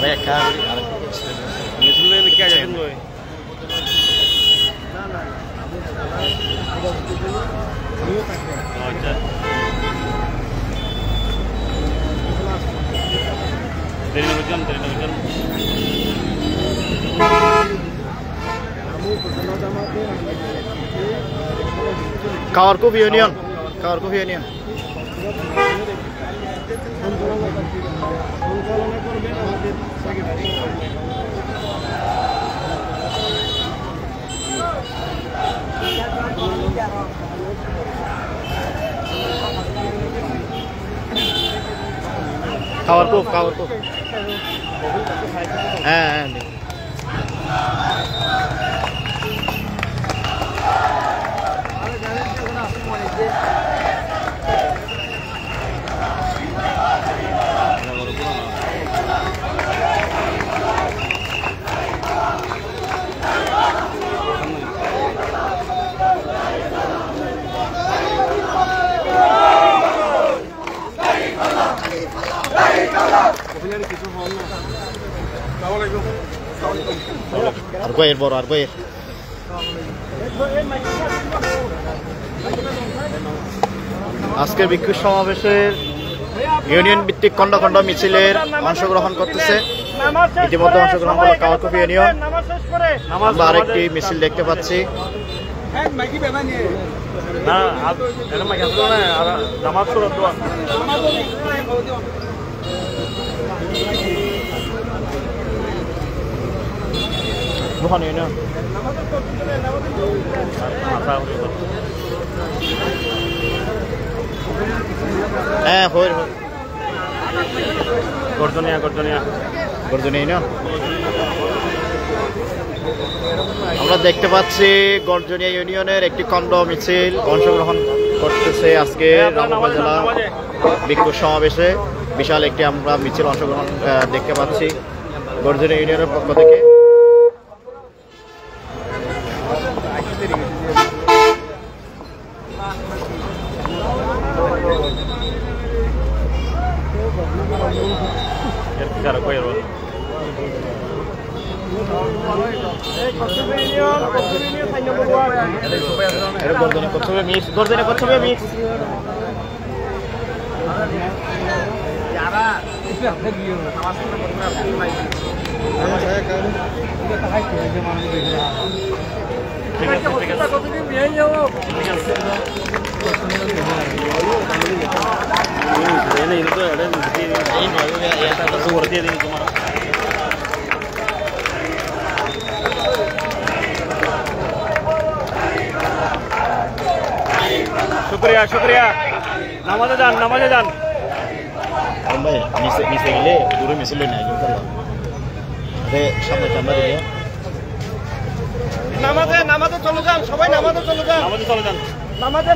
ভাই একটা মিছিল কে যাবেন ভাই আচ্ছা দেরি না বুঝলাম Kawarkuf Union Kawarkuf Arguer bor Arguer আজকের বিক্ষোভ সমাবেশের ইউনিয়ন ভিত্তিক খণ্ড খণ্ড মিছিলের অংশগ্রহণ করতেছে ইতিমধ্যে অংশগ্রহণ করলো কাওয়ারকুফ ইউনিয়ন আমরা আরেকটি মিছিল দেখতে পাচ্ছি Bukan ini. Hoi. Gordonia না আমরা দেখতে পাচ্ছি গর্জনিয়া ইউনিয়নের একটি খণ্ড মিছিল অংশগ্রহণ করতেছে আজকে রামপুরা জেলা বিক্ষোভ সমাবেশে বিশাল একটি আমরা মিছিল অংশগ্রহণ দেখতে পাচ্ছি গর্জনিয়া ইউনিয়নের পক্ষ থেকে Gordon Kotsube mix. শুক্রিয়া নামাজে যান ভাই নিচে গেলে দূরে মিছিল নাই সামনে দিলে নামাজে চলে যান সবাই নামাজে চলে যান নামাজে